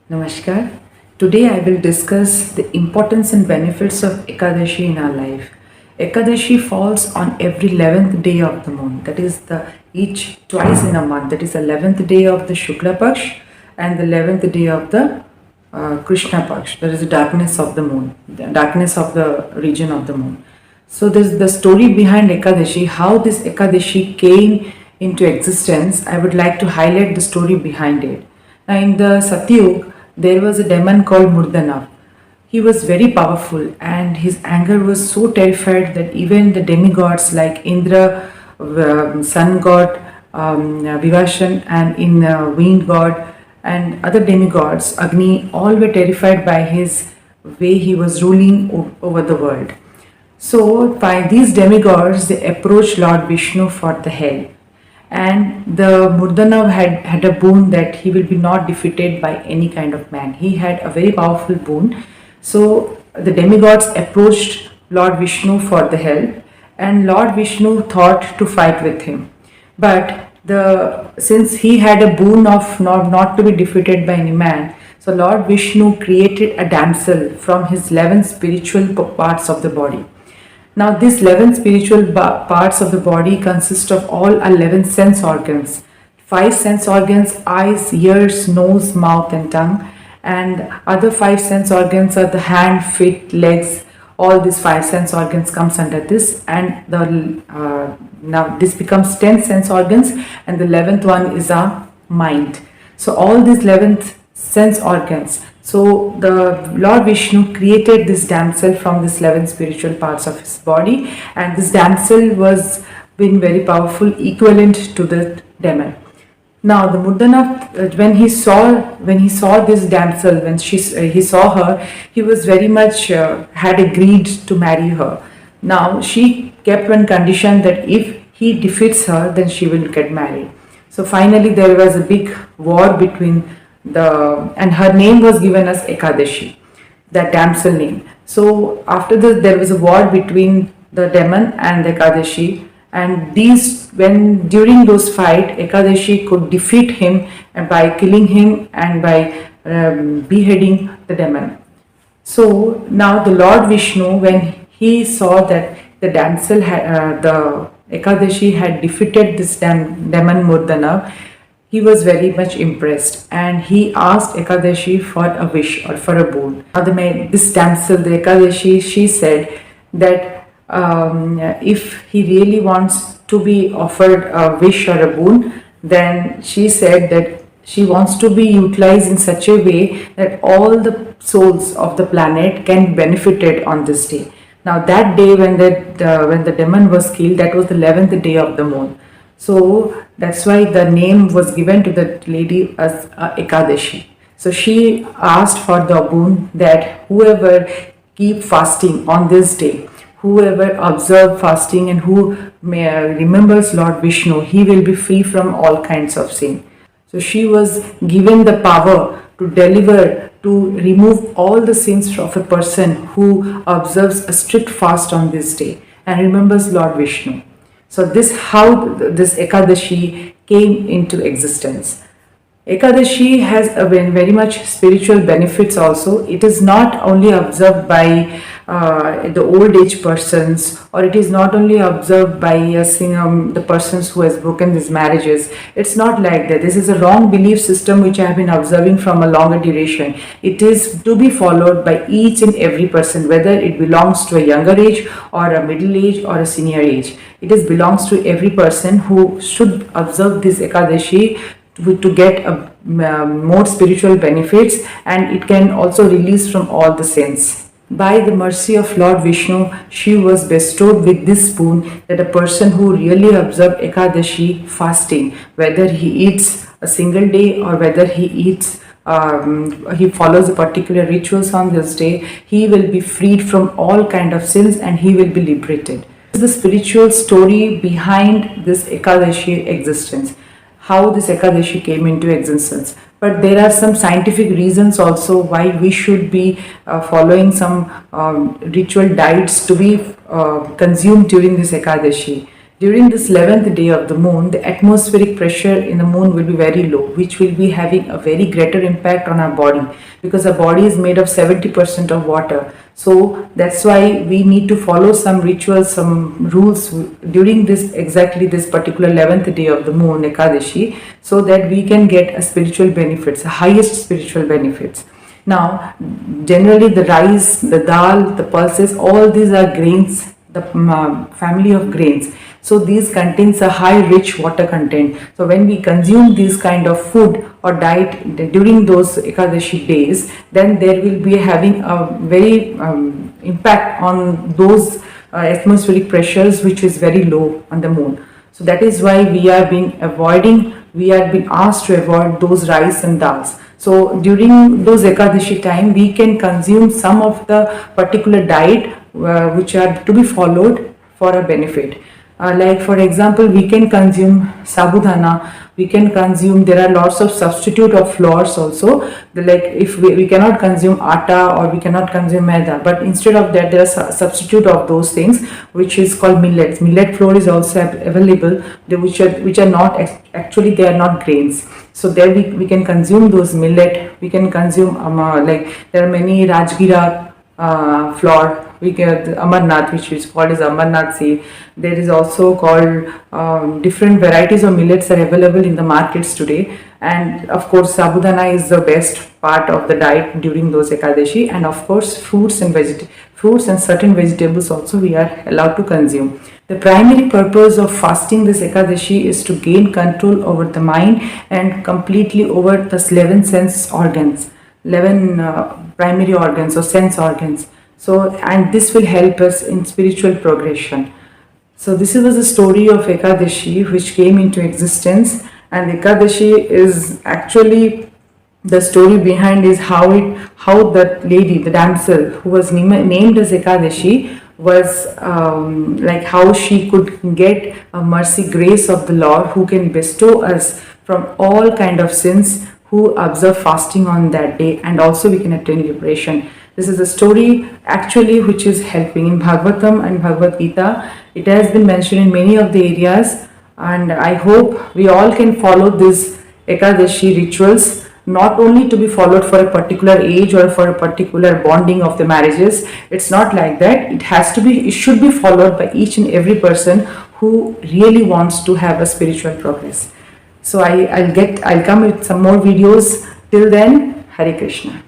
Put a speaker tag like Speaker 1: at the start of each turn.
Speaker 1: Namaskar. Today I will discuss the importance and benefits of Ekadashi in our life. Ekadashi falls on every 11th day of the moon. That is each twice in a month. That is the 11th day of the Shukla Paksh and the 11th day of the Krishna Paksh. That is the darkness of the moon, the darkness of the region of the moon. So there's the story behind Ekadashi, how this Ekadashi came into existence. I would like to highlight the story behind it. Now in the Satyug, there was a demon called Murdana. He was very powerful and his anger was so terrified that even the demigods like Indra, sun god, Vivashan, and in wind god and other demigods, Agni, all were terrified by his way he was ruling over the world. So by these demigods, they approached Lord Vishnu for the help. And the Murdana had a boon that he will be not defeated by any kind of man. He had a very powerful boon. So the demigods approached Lord Vishnu for the help, and Lord Vishnu thought to fight with him. But since he had a boon of not to be defeated by any man, so Lord Vishnu created a damsel from his 11 spiritual parts of the body. Now, these 11 spiritual parts of the body consist of all 11 sense organs. 5 sense organs: eyes, ears, nose, mouth, and tongue. And other 5 sense organs are the hand, feet, legs. All these 5 sense organs comes under this. And now this becomes 10 sense organs, and the 11th one is our mind. So all these 11th sense organs. So the Lord Vishnu created this damsel from these 11 spiritual parts of his body, and this damsel was been very powerful, equivalent to the demon. Now the Murdana, when he saw this damsel, when he saw her, he was very much had agreed to marry her. Now she kept one condition that if he defeats her, then she will get married. So finally there was a big war between and her name was given as Ekadashi, that damsel name. So after this, there was a war between the demon and the Ekadashi, and during those fight, Ekadashi could defeat him and by killing him and by beheading the demon. So now the Lord Vishnu, when he saw that the damsel the Ekadashi had defeated this demon Murdana, he was very much impressed and he asked Ekadashi for a wish or for a boon. Now this damsel, the Ekadashi, she said that if he really wants to be offered a wish or a boon, then she said that she wants to be utilized in such a way that all the souls of the planet can be benefited on this day. Now that day when the demon was killed, that was the 11th day of the moon. So that's why the name was given to the lady as Ekadashi. So she asked for the boon that whoever keep fasting on this day, whoever observe fasting and who remembers Lord Vishnu, he will be free from all kinds of sin. So she was given the power to deliver, to remove all the sins of a person who observes a strict fast on this day and remembers Lord Vishnu. So this how this Ekadashi came into existence. Ekadashi has very much spiritual benefits also. It is not only observed by the old age persons, or it is not only observed by the persons who has broken these marriages. It's not like that. This is a wrong belief system which I have been observing from a longer duration. It is to be followed by each and every person, whether it belongs to a younger age or a middle age or a senior age. It belongs to every person who should observe this Ekadashi to get more spiritual benefits, and it can also release from all the sins. By the mercy of Lord Vishnu, she was bestowed with this boon that a person who really observes Ekadashi fasting, whether he eats a single day or whether he follows a particular rituals on this day, he will be freed from all kind of sins and he will be liberated. This is the spiritual story behind this Ekadashi existence, how this Ekadashi came into existence. But there are some scientific reasons also why we should be following some ritual diets to be consumed during this Ekadashi. During this 11th day of the moon, the atmospheric pressure in the moon will be very low, which will be having a very greater impact on our body, because our body is made of 70% of water. So that's why we need to follow some rituals, some rules during this particular 11th day of the moon, Ekadashi, so that we can get a spiritual benefits, the highest spiritual benefits. Now, generally the rice, the dal, the pulses, all these are grains, the family of grains. So these contains a high rich water content. So when we consume this kind of food or diet during those Ekadashi days, then there will be having a very impact on those atmospheric pressures, which is very low on the moon. So that is why we are being asked to avoid those rice and dals. So during those Ekadashi time, we can consume some of the particular diet which are to be followed for a benefit. Like for example, we can consume sabudana, we can consume, there are lots of substitute of flours also, like if we cannot consume atta or we cannot consume maida, but instead of that there is a substitute of those things which is called millets. Millet flour is also available, which are not actually, they are not grains. So there we can consume those millet, we can consume like there are many Rajgira flour, we get Amarnath, which is called as Amarnath seed. There is also called different varieties of millets are available in the markets today, and of course sabudana is the best part of the diet during those Ekadashi, and of course fruits and certain vegetables also we are allowed to consume. The primary purpose of fasting this Ekadashi is to gain control over the mind and completely over the 11 sense organs, 11 primary organs or sense organs. So, and this will help us in spiritual progression. So this was the story of Ekadashi which came into existence, and Ekadashi is actually, the story behind is how that lady, the damsel who was named as Ekadashi, was like how she could get a mercy grace of the Lord, who can bestow us from all kind of sins, who observe fasting on that day, and also we can attain liberation. This is a story actually which is helping in Bhagavatam and Bhagavad Gita. It has been mentioned in many of the areas, and I hope we all can follow these Ekadashi rituals, not only to be followed for a particular age or for a particular bonding of the marriages. It's not like that. It should be followed by each and every person who really wants to have a spiritual progress. So I'll come with some more videos. Till then, Hare Krishna.